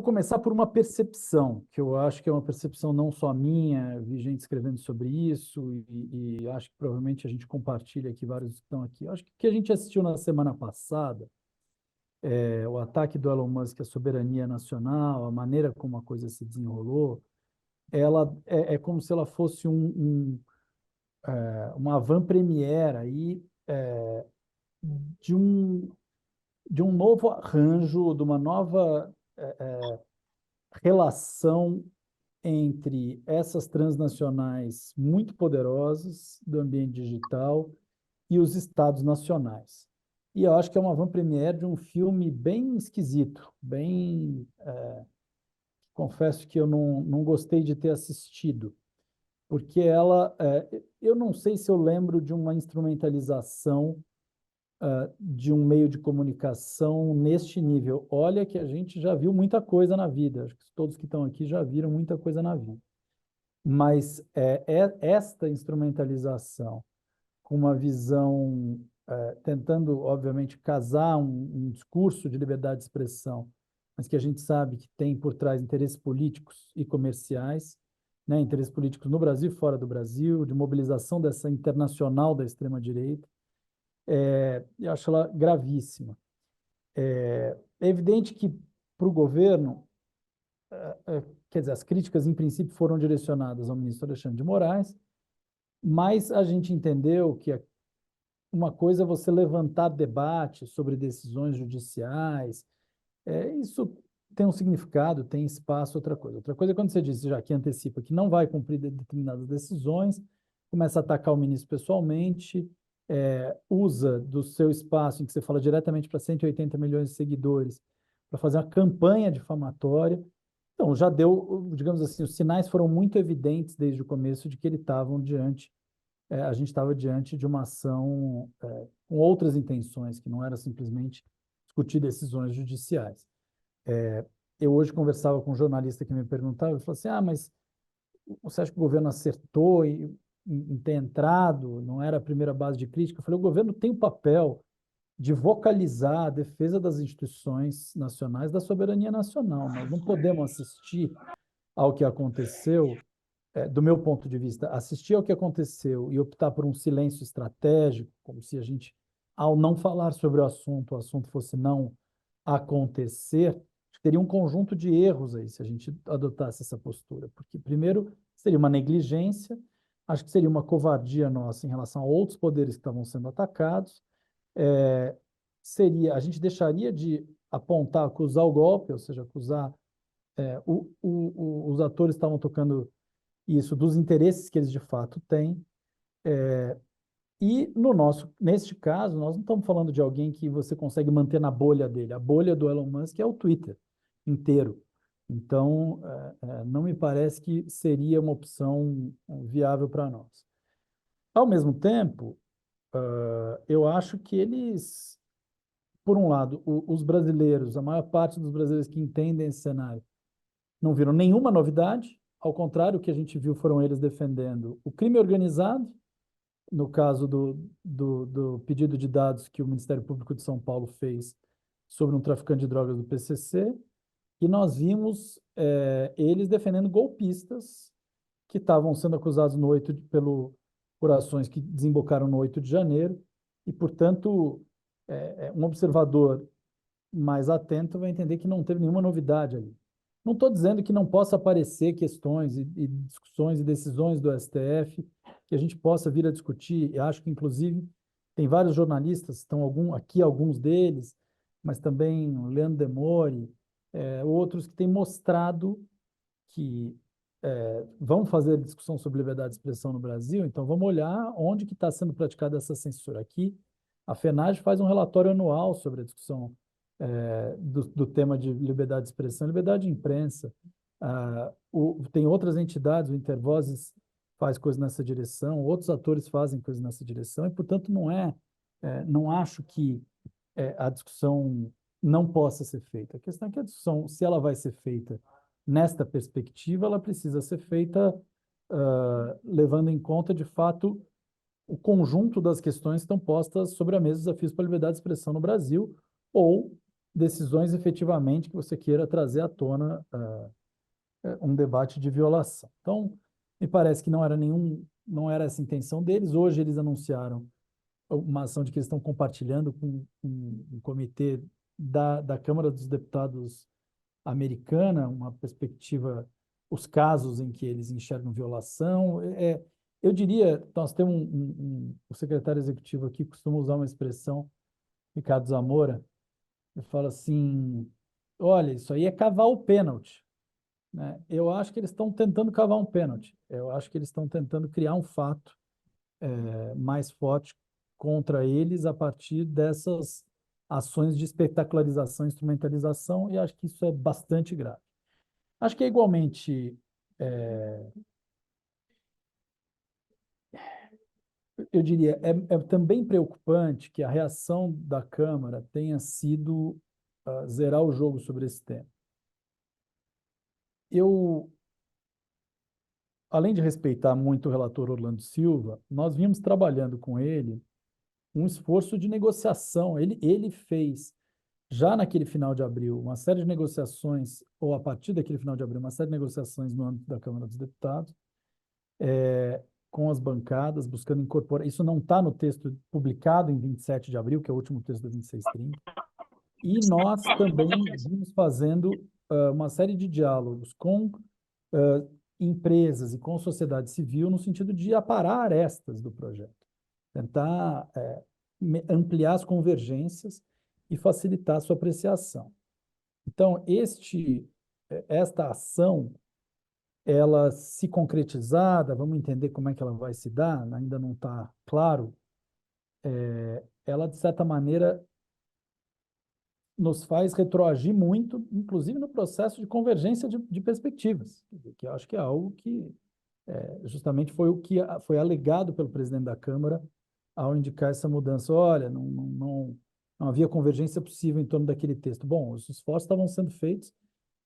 começar por uma percepção, que eu acho que é uma percepção não só minha, vi gente escrevendo sobre isso e acho que provavelmente a gente compartilha aqui, vários que estão aqui. Eu acho que o que a gente assistiu na semana passada, o ataque do Elon Musk à soberania nacional, a maneira como a coisa se desenrolou, ela é como se ela fosse uma avant-première aí, de um, de um novo arranjo, de uma nova relação entre essas transnacionais muito poderosas do ambiente digital e os estados nacionais. E eu acho que é uma avant-première de um filme bem esquisito, bem... confesso que eu não gostei de ter assistido, porque eu não sei se eu lembro de uma instrumentalização de um meio de comunicação neste nível. Olha que a gente já viu muita coisa na vida, acho que todos que estão aqui já viram muita coisa na vida. Mas esta instrumentalização com uma visão, tentando, obviamente, casar um discurso de liberdade de expressão, mas que a gente sabe que tem por trás interesses políticos e comerciais, né, interesses políticos no Brasil e fora do Brasil, de mobilização dessa internacional da extrema-direita, eu acho ela gravíssima. É evidente que, para o governo, quer dizer, as críticas, em princípio, foram direcionadas ao ministro Alexandre de Moraes, mas a gente entendeu que uma coisa é você levantar debate sobre decisões judiciais, isso tem um significado, tem espaço, outra coisa. Outra coisa é quando você diz, já que antecipa que não vai cumprir determinadas decisões, começa a atacar o ministro pessoalmente, usa do seu espaço em que você fala diretamente para 180 milhões de seguidores para fazer uma campanha difamatória. Então, já deu, digamos assim, os sinais foram muito evidentes desde o começo de que a gente estava diante de uma ação com outras intenções, que não era simplesmente discutir decisões judiciais. Eu hoje conversava com um jornalista que me perguntava, ele falou assim, mas você acha que o governo acertou em ter entrado, não era a primeira base de crítica? Eu falei, o governo tem o papel de vocalizar a defesa das instituições nacionais, da soberania nacional. Nós não podemos assistir ao que aconteceu, do meu ponto de vista, assistir ao que aconteceu e optar por um silêncio estratégico, como se a gente, ao não falar sobre o assunto fosse não acontecer, teria um conjunto de erros aí se a gente adotasse essa postura. Porque, primeiro, seria uma negligência, acho que seria uma covardia nossa em relação a outros poderes que estavam sendo atacados, a gente deixaria de apontar, acusar o golpe, ou seja, acusar os atores estavam tocando isso dos interesses que eles de fato têm. E neste caso, nós não estamos falando de alguém que você consegue manter na bolha dele. A bolha do Elon Musk é o Twitter inteiro. Então, não me parece que seria uma opção viável para nós. Ao mesmo tempo, eu acho que eles, por um lado, os brasileiros, a maior parte dos brasileiros que entendem esse cenário, não viram nenhuma novidade. Ao contrário, o que a gente viu foram eles defendendo o crime organizado, no caso do pedido de dados que o Ministério Público de São Paulo fez sobre um traficante de drogas do PCC, e nós vimos eles defendendo golpistas que estavam sendo acusados por ações que desembocaram no 8 de janeiro, e, portanto, um observador mais atento vai entender que não teve nenhuma novidade ali. Não estou dizendo que não possa aparecer questões e discussões e decisões do STF que a gente possa vir a discutir. Eu acho que, inclusive, tem vários jornalistas, estão aqui alguns deles, mas também o Leandro Demore, outros que têm mostrado que vão fazer discussão sobre liberdade de expressão no Brasil, então vamos olhar onde que está sendo praticada essa censura. Aqui, a FENAGE faz um relatório anual sobre a discussão do tema de liberdade de expressão, liberdade de imprensa. Tem outras entidades, o Intervozes faz coisas nessa direção, outros atores fazem coisas nessa direção, e, portanto, não acho que a discussão não possa ser feita. A questão é que a discussão, se ela vai ser feita nesta perspectiva, ela precisa ser feita levando em conta, de fato, o conjunto das questões que estão postas sobre a mesa, desafios para a liberdade de expressão no Brasil, ou decisões efetivamente que você queira trazer à tona um debate de violação. Então, me parece que não era essa a intenção deles. Hoje eles anunciaram uma ação de que eles estão compartilhando com um comitê da Câmara dos Deputados americana, uma perspectiva, os casos em que eles enxergam violação. Eu diria, nós temos o secretário executivo aqui costuma usar uma expressão, Ricardo Zamora, ele fala assim, olha, isso aí é cavar o pênalti, né? Eu acho que eles estão tentando cavar um pênalti. Eu acho que eles estão tentando criar um fato mais forte contra eles a partir dessas ações de espetacularização, instrumentalização, e acho que isso é bastante grave. Acho que é igualmente, eu diria, é também preocupante que a reação da Câmara tenha sido zerar o jogo sobre esse tema. Eu, além de respeitar muito o relator Orlando Silva, nós vimos trabalhando com ele um esforço de negociação. Ele fez, já naquele final de abril, uma série de negociações, ou a partir daquele final de abril, uma série de negociações no âmbito da Câmara dos Deputados, com as bancadas, buscando incorporar. Isso não está no texto publicado em 27 de abril, que é o último texto da 2630. E nós também vimos fazendo uma série de diálogos com empresas e com sociedade civil no sentido de aparar arestas do projeto, tentar ampliar as convergências e facilitar a sua apreciação. Então, esta ação, ela se concretizada, vamos entender como é que ela vai se dar, ainda não está claro, ela, de certa maneira, nos faz retroagir muito, inclusive no processo de convergência de perspectivas, que eu acho que é algo que justamente foi o que foi alegado pelo presidente da Câmara ao indicar essa mudança. Olha, não havia convergência possível em torno daquele texto. Bom, os esforços estavam sendo feitos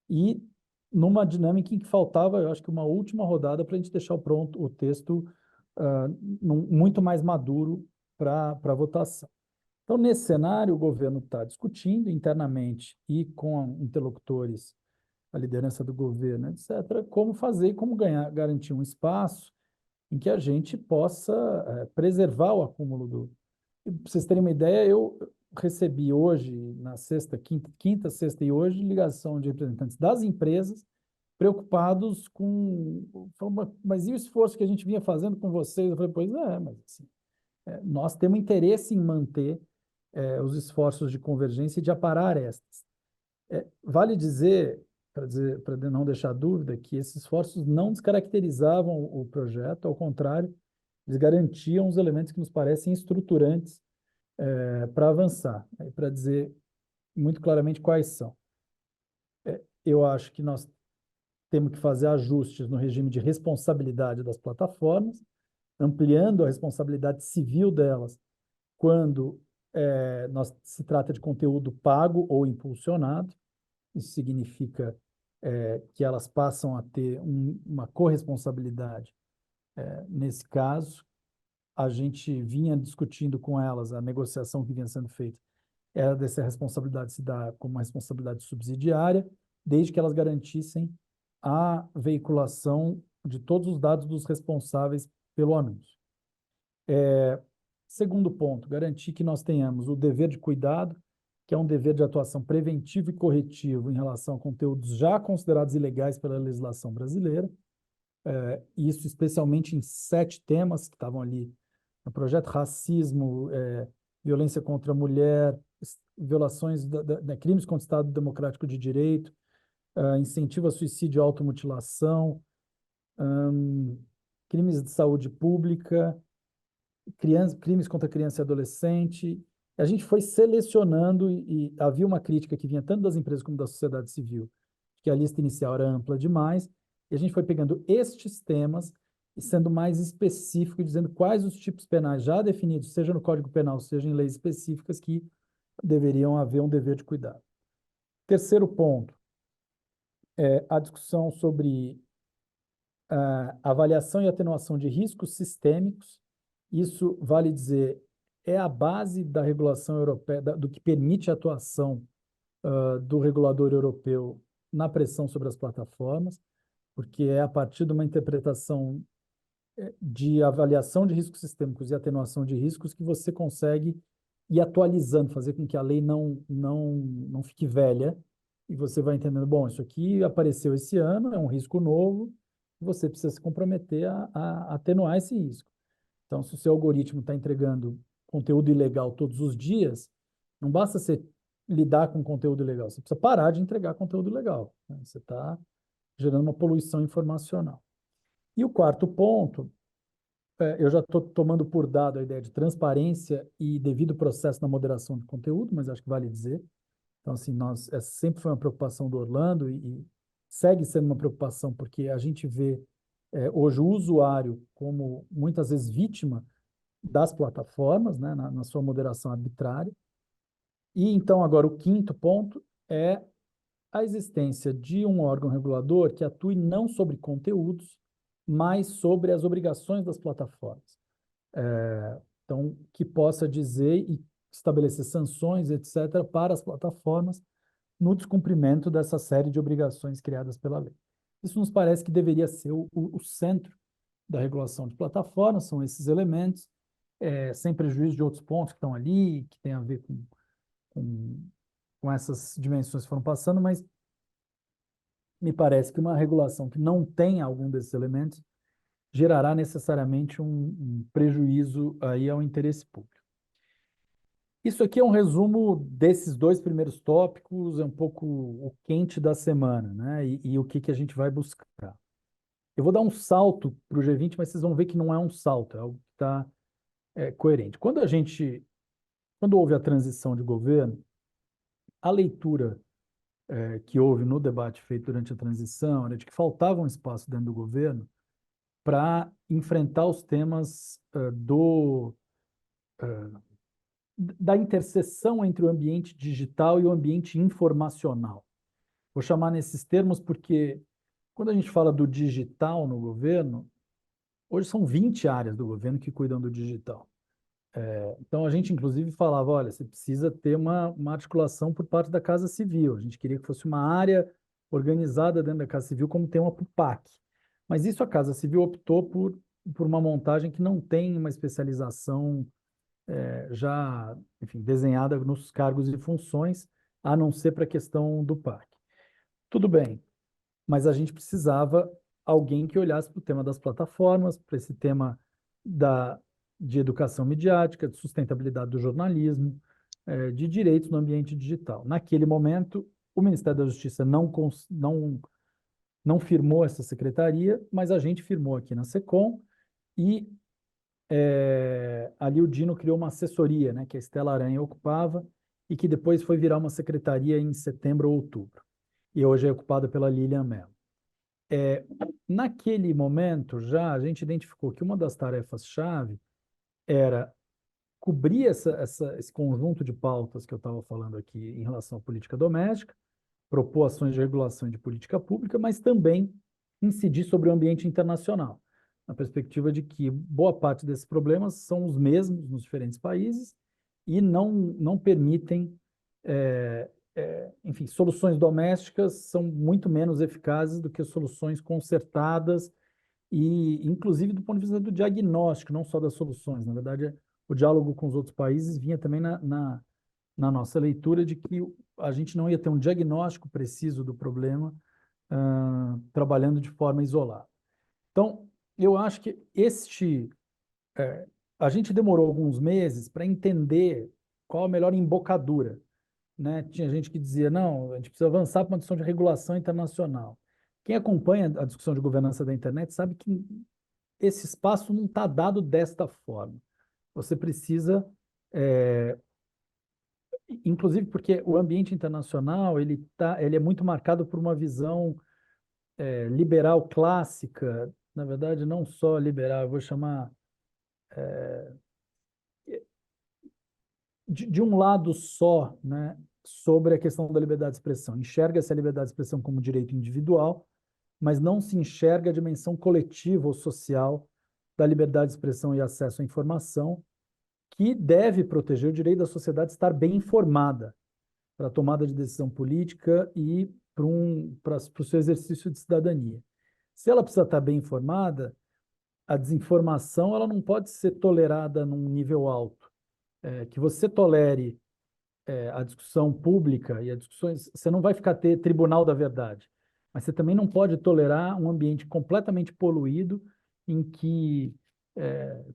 e numa dinâmica em que faltava, eu acho que uma última rodada para a gente deixar o texto muito mais maduro para votação. Então, nesse cenário, o governo está discutindo internamente e com interlocutores, a liderança do governo, etc., como fazer e como garantir um espaço em que a gente possa preservar o acúmulo do. Para vocês terem uma ideia, eu recebi hoje, na sexta, quinta, sexta e hoje, ligação de representantes das empresas preocupados com. Mas e o esforço que a gente vinha fazendo com vocês? Eu falei, pois é, mas assim, nós temos interesse em manter os esforços de convergência e de aparar arestas. Vale para não deixar dúvida, que esses esforços não descaracterizavam o projeto, ao contrário, eles garantiam os elementos que nos parecem estruturantes para avançar, para dizer muito claramente quais são. Eu acho que nós temos que fazer ajustes no regime de responsabilidade das plataformas, ampliando a responsabilidade civil delas quando se trata de conteúdo pago ou impulsionado. Isso significa que elas passam a ter uma corresponsabilidade. Nesse caso, a gente vinha discutindo com elas, a negociação que vinha sendo feita era dessa responsabilidade se dar como uma responsabilidade subsidiária, desde que elas garantissem a veiculação de todos os dados dos responsáveis pelo anúncio. Segundo ponto, garantir que nós tenhamos o dever de cuidado, que é um dever de atuação preventivo e corretivo em relação a conteúdos já considerados ilegais pela legislação brasileira, isso especialmente em 7 temas que estavam ali no projeto: racismo, violência contra a mulher, violações, crimes contra o Estado Democrático de Direito, incentivo a suicídio e automutilação, crimes de saúde pública, crimes contra criança e adolescente. A gente foi selecionando e havia uma crítica que vinha tanto das empresas como da sociedade civil, que a lista inicial era ampla demais, e a gente foi pegando estes temas e sendo mais específico, dizendo quais os tipos penais já definidos, seja no Código Penal, seja em leis específicas, que deveriam haver um dever de cuidado. Terceiro ponto, a discussão sobre avaliação e atenuação de riscos sistêmicos. Isso, vale dizer, é a base da regulação europeia, do que permite a atuação do regulador europeu na pressão sobre as plataformas, porque é a partir de uma interpretação de avaliação de riscos sistêmicos e atenuação de riscos que você consegue ir atualizando, fazer com que a lei não fique velha e você vai entendendo, bom, isso aqui apareceu esse ano, é um risco novo, você precisa se comprometer a atenuar esse risco. Então, se o seu algoritmo está entregando conteúdo ilegal todos os dias, não basta você lidar com conteúdo ilegal, você precisa parar de entregar conteúdo ilegal, né? Você está gerando uma poluição informacional. E o quarto ponto, eu já estou tomando por dado a ideia de transparência e devido processo na moderação de conteúdo, mas acho que vale dizer. Então, assim, essa sempre foi uma preocupação do Orlando e segue sendo uma preocupação, porque a gente vê hoje o usuário como muitas vezes vítima das plataformas, né, na sua moderação arbitrária. E então, agora, o quinto ponto é a existência de um órgão regulador que atue não sobre conteúdos, mas sobre as obrigações das plataformas. Então, que possa dizer e estabelecer sanções, etc., para as plataformas no descumprimento dessa série de obrigações criadas pela lei. Isso nos parece que deveria ser o centro da regulação de plataformas, são esses elementos, sem prejuízo de outros pontos que estão ali, que têm a ver com, com essas dimensões que foram passando, mas me parece que uma regulação que não tem algum desses elementos gerará necessariamente um prejuízo aí ao interesse público. Isso aqui é um resumo desses dois primeiros tópicos, é um pouco o quente da semana, né? E o que, que a gente vai buscar. Eu vou dar um salto para o G20, mas vocês vão ver que não é um salto, é algo que está coerente. Quando houve a transição de governo, a leitura que houve no debate feito durante a transição era de que faltava um espaço dentro do governo para enfrentar os temas da interseção entre o ambiente digital e o ambiente informacional. Vou chamar nesses termos porque quando a gente fala do digital no governo, hoje são 20 áreas do governo que cuidam do digital. Então a gente inclusive falava, olha, você precisa ter uma articulação por parte da Casa Civil. A gente queria que fosse uma área organizada dentro da Casa Civil, como tem uma PUPAC. Mas isso a Casa Civil optou por uma montagem que não tem uma especialização já, enfim, desenhada nos cargos e funções, a não ser para a questão do PAC. Tudo bem, mas a gente precisava alguém que olhasse para o tema das plataformas, para esse tema de educação midiática, de sustentabilidade do jornalismo, de direitos no ambiente digital. Naquele momento, o Ministério da Justiça não firmou essa secretaria, mas a gente firmou aqui na SECOM e ali o Dino criou uma assessoria, né, que a Estela Aranha ocupava e que depois foi virar uma secretaria em setembro ou outubro. E hoje é ocupada pela Lilian Mello. Naquele momento, já a gente identificou que uma das tarefas-chave era cobrir esse conjunto de pautas que eu estava falando aqui em relação à política doméstica, propor ações de regulação e de política pública, mas também incidir sobre o ambiente internacional, na perspectiva de que boa parte desses problemas são os mesmos nos diferentes países e não permitem, enfim, soluções domésticas são muito menos eficazes do que soluções concertadas e, inclusive, do ponto de vista do diagnóstico, não só das soluções. Na verdade, o diálogo com os outros países vinha também na nossa leitura de que a gente não ia ter um diagnóstico preciso do problema trabalhando de forma isolada. Então, eu acho que a gente demorou alguns meses para entender qual a melhor embocadura, né? Tinha gente que dizia, não, a gente precisa avançar para uma discussão de regulação internacional. Quem acompanha a discussão de governança da internet sabe que esse espaço não está dado desta forma. Você precisa, inclusive porque o ambiente internacional ele é muito marcado por uma visão liberal clássica, na verdade não só liberal, eu vou chamar de um lado só, né, sobre a questão da liberdade de expressão. Enxerga-se a liberdade de expressão como direito individual, mas não se enxerga a dimensão coletiva ou social da liberdade de expressão e acesso à informação, que deve proteger o direito da sociedade de estar bem informada, para a tomada de decisão política e para o seu exercício de cidadania. Se ela precisa estar bem informada, a desinformação ela não pode ser tolerada num nível alto. Que você tolere a discussão pública e as discussões, você não vai ficar ter tribunal da verdade, mas você também não pode tolerar um ambiente completamente poluído em que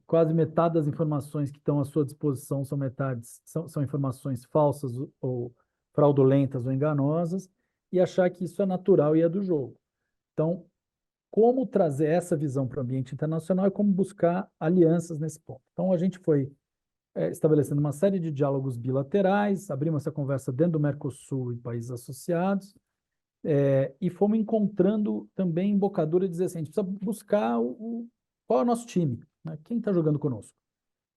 quase metade das informações que estão à sua disposição são informações falsas ou fraudulentas ou enganosas e achar que isso é natural e é do jogo. Então, como trazer essa visão para o ambiente internacional e como buscar alianças nesse ponto. Então, a gente foi estabelecendo uma série de diálogos bilaterais, abrimos essa conversa dentro do Mercosul e países associados, e fomos encontrando também embocadura de dizer assim, a gente precisa buscar qual é o nosso time, né? Quem está jogando conosco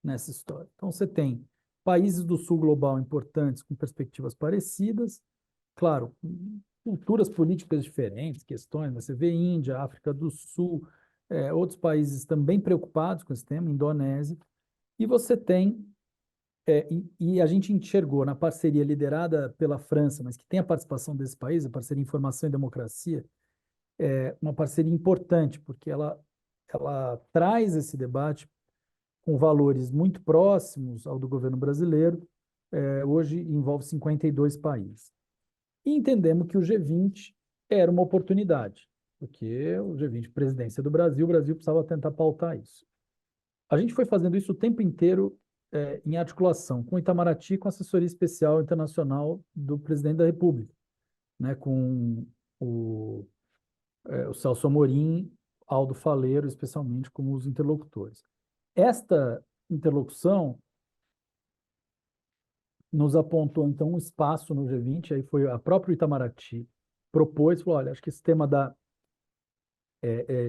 nessa história. Então, você tem países do sul global importantes com perspectivas parecidas, claro, culturas políticas diferentes, questões, você vê Índia, África do Sul, outros países também preocupados com esse tema, Indonésia, e você tem, e a gente enxergou na parceria liderada pela França, mas que tem a participação desse país, a parceria Informação e Democracia, uma parceria importante, porque ela traz esse debate com valores muito próximos ao do governo brasileiro, hoje envolve 52 países. E entendemos que o G20 era uma oportunidade, porque o G20, presidência do Brasil, o Brasil precisava tentar pautar isso. A gente foi fazendo isso o tempo inteiro em articulação com o Itamaraty, com a assessoria especial internacional do presidente da República, né, com o Celso Amorim, Aldo Faleiro, especialmente como os interlocutores. Esta interlocução nos apontou, então, um espaço no G20, aí foi a própria Itamaraty propôs, falou, olha, acho que esse tema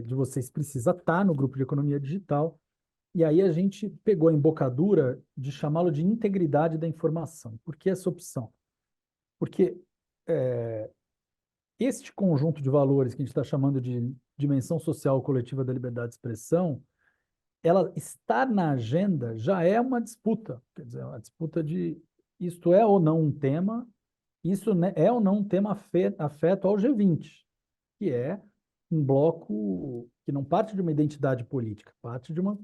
de vocês precisa estar no grupo de economia digital, e aí a gente pegou a embocadura de chamá-lo de integridade da informação. Por que essa opção? Porque este conjunto de valores que a gente está chamando de dimensão social coletiva da liberdade de expressão, ela estar na agenda já é uma disputa, quer dizer, uma disputa de isto é ou não um tema, isso é ou não um tema afeto ao G20, que é um bloco que não parte de uma identidade política, parte de uma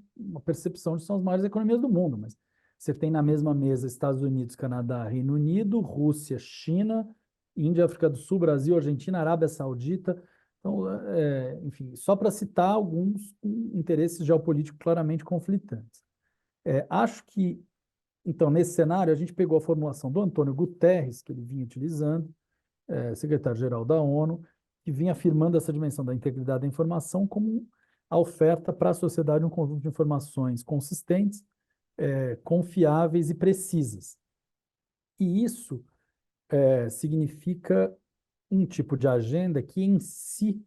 percepção de que são as maiores economias do mundo, mas você tem na mesma mesa Estados Unidos, Canadá, Reino Unido, Rússia, China, Índia, África do Sul, Brasil, Argentina, Arábia Saudita. Então, enfim, só para citar alguns interesses geopolíticos claramente conflitantes. Acho que, então, nesse cenário, a gente pegou a formulação do Antônio Guterres, que ele vinha utilizando, secretário-geral da ONU, que vinha afirmando essa dimensão da integridade da informação como a oferta para a sociedade um conjunto de informações consistentes, confiáveis e precisas. E isso significa um tipo de agenda que em si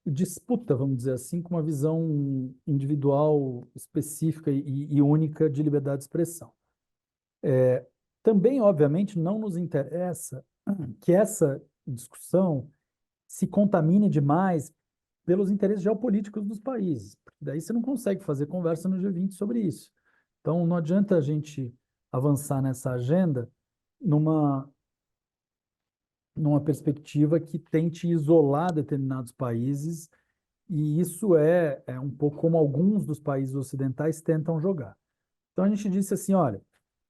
disputa, vamos dizer assim, com uma visão individual específica e única de liberdade de expressão. Também, obviamente, não nos interessa que essa discussão se contamine demais pelos interesses geopolíticos dos países. Daí você não consegue fazer conversa no G20 sobre isso. Então, não adianta a gente avançar nessa agenda numa perspectiva que tente isolar determinados países, e isso é um pouco como alguns dos países ocidentais tentam jogar. Então, a gente disse assim, olha,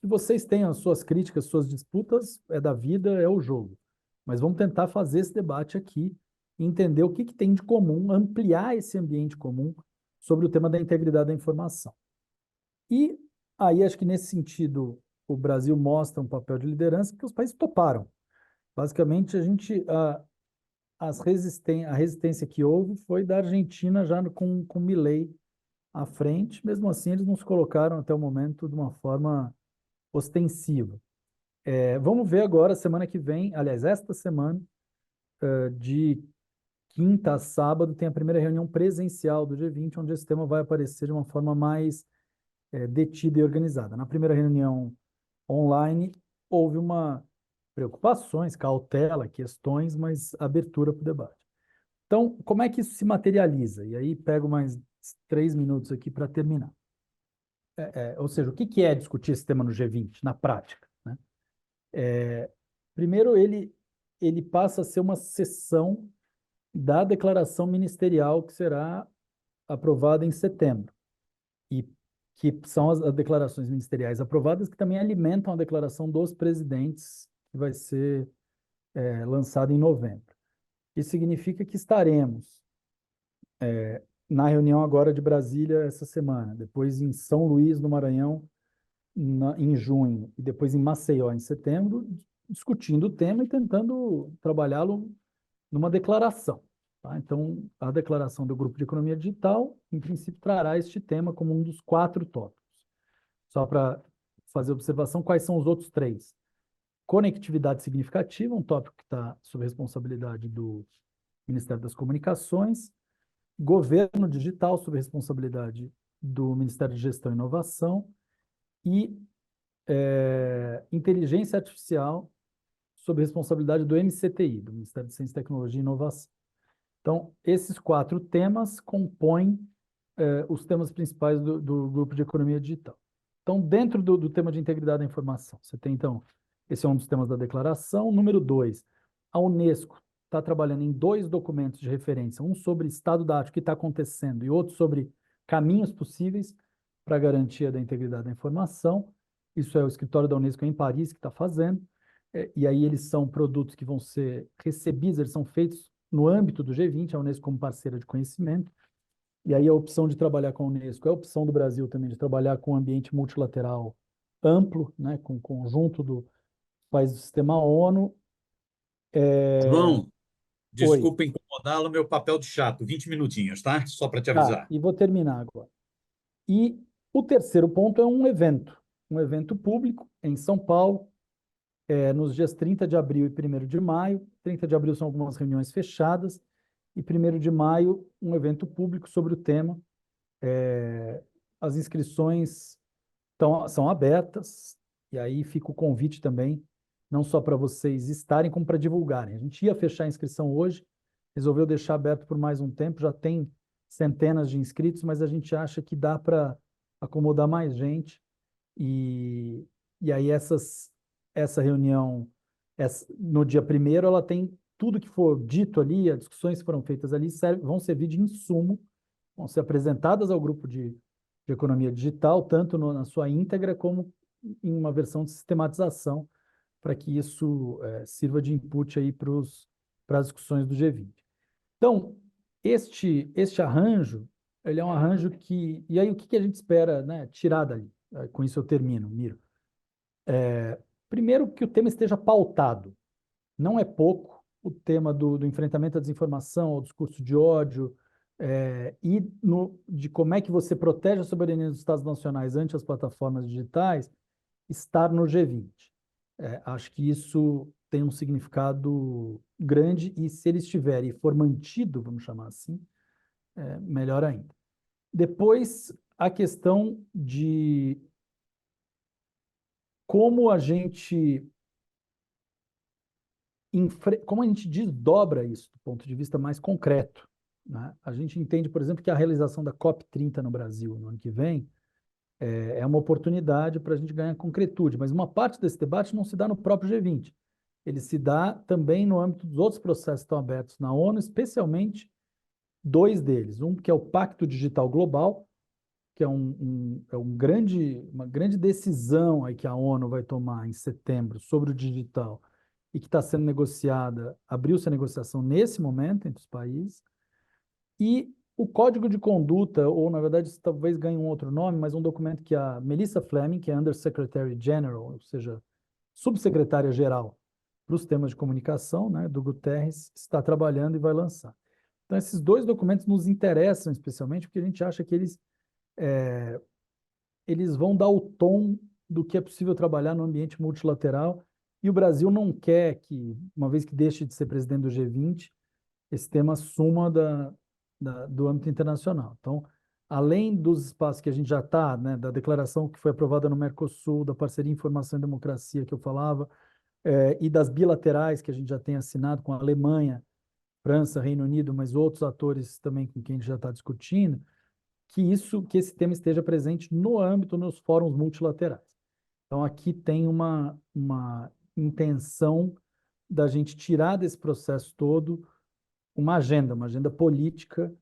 que vocês tenham as suas críticas, suas disputas, é da vida, é o jogo. Mas vamos tentar fazer esse debate aqui e entender o que tem de comum, ampliar esse ambiente comum sobre o tema da integridade da informação. E aí, acho que nesse sentido, o Brasil mostra um papel de liderança porque os países toparam. Basicamente, a resistência que houve foi da Argentina já com Milei à frente. Mesmo assim, eles não se colocaram até o momento de uma forma ostensiva. Vamos ver agora, semana que vem, aliás, esta semana, de quinta a sábado, tem a primeira reunião presencial do G20, onde esse tema vai aparecer de uma forma mais detida e organizada. Na primeira reunião online, houve preocupações, cautela, questões, mas abertura para o debate. Então, como é que isso se materializa? E aí pego mais 3 minutos aqui para terminar. Ou seja, o que é discutir esse tema no G20, na prática, né? Primeiro, ele passa a ser uma seção da declaração ministerial que será aprovada em setembro, e que são as declarações ministeriais aprovadas que também alimentam a declaração dos presidentes, que vai ser lançada em novembro. Isso significa que estaremos na reunião agora de Brasília essa semana, depois em São Luís, no Maranhão, em junho, e depois em Maceió, em setembro, discutindo o tema e tentando trabalhá-lo numa declaração. Tá? Então, a declaração do Grupo de Economia Digital, em princípio, trará este tema como um dos 4 tópicos. Só para fazer observação, quais são os outros 3? Conectividade significativa, um tópico que está sob responsabilidade do Ministério das Comunicações. Governo digital, sob responsabilidade do Ministério de Gestão e Inovação. E inteligência artificial, sob responsabilidade do MCTI, do Ministério de Ciência, Tecnologia e Inovação. Então, esses 4 temas compõem os temas principais do Grupo de Economia Digital. Então, dentro do tema de integridade da informação, você tem, então, esse é um dos temas da declaração. Número 2, a Unesco está trabalhando em 2 documentos de referência, um sobre estado da arte, o que está acontecendo, e outro sobre caminhos possíveis para a garantia da integridade da informação. Isso é o escritório da Unesco em Paris que está fazendo, e aí eles são produtos que vão ser recebidos, eles são feitos no âmbito do G20, a Unesco como parceira de conhecimento, e aí a opção de trabalhar com a Unesco é a opção do Brasil também de trabalhar com um ambiente multilateral amplo, né, com o conjunto do país do sistema ONU. João, Oi, desculpa incomodá-lo, meu papel de chato, 20 minutinhos, tá? Só para te tá, avisar. e vou terminar agora. E o terceiro ponto é um evento público em São Paulo, nos dias 30 de abril e 1º de maio. 30 de abril são algumas reuniões fechadas, e 1º de maio, um evento público sobre o tema. As inscrições são abertas, e aí fica o convite também, não só para vocês estarem, como para divulgarem. A gente ia fechar a inscrição hoje, resolveu deixar aberto por mais um tempo, já tem centenas de inscritos, mas a gente acha que dá para acomodar mais gente, e, e aí essa reunião, no dia 1º, ela tem tudo que for dito ali, as discussões que foram feitas ali vão servir de insumo, vão ser apresentadas ao grupo de economia digital, tanto na sua íntegra como em uma versão de sistematização, para que isso sirva de input aí para as discussões do G20. Então, este arranjo, ele é um arranjo que... E aí, o que a gente espera, né, tirar dali? Com isso eu termino, Miro. Primeiro, que o tema esteja pautado. Não é pouco o tema do enfrentamento à desinformação, ao discurso de ódio, de como é que você protege a soberania dos Estados nacionais ante as plataformas digitais, estar no G20. Acho que isso tem um significado grande, e se ele estiver e for mantido, vamos chamar assim, melhor ainda. Depois, a questão de como a gente como a gente desdobra isso do ponto de vista mais concreto, né? A gente entende, por exemplo, que a realização da COP30 no Brasil no ano que vem é uma oportunidade para a gente ganhar concretude, mas uma parte desse debate não se dá no próprio G20. Ele se dá também no âmbito dos outros processos que estão abertos na ONU, especialmente 2 deles. Um que é o Pacto Digital Global, que é uma grande decisão aí que a ONU vai tomar em setembro sobre o digital, e que está sendo negociada, abriu-se a negociação nesse momento entre os países. E o Código de Conduta, ou na verdade isso talvez ganhe um outro nome, mas um documento que a Melissa Fleming, que é Undersecretary General, ou seja, subsecretária-geral para os temas de comunicação, né, do Guterres, está trabalhando e vai lançar. Então, esses 2 documentos nos interessam especialmente porque a gente acha que eles vão dar o tom do que é possível trabalhar no ambiente multilateral, e o Brasil não quer que, uma vez que deixe de ser presidente do G20, esse tema suma do âmbito internacional. Então, além dos espaços que a gente já está, né, da declaração que foi aprovada no Mercosul, da parceria em Informação e Democracia que eu falava, e das bilaterais que a gente já tem assinado com a Alemanha, França, Reino Unido, mas outros atores também com quem a gente já está discutindo, que esse tema esteja presente no âmbito, nos fóruns multilaterais. Então, aqui tem uma intenção da gente tirar desse processo todo uma agenda política,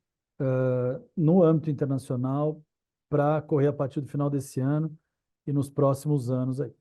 no âmbito internacional para correr a partir do final desse ano e nos próximos anos aí.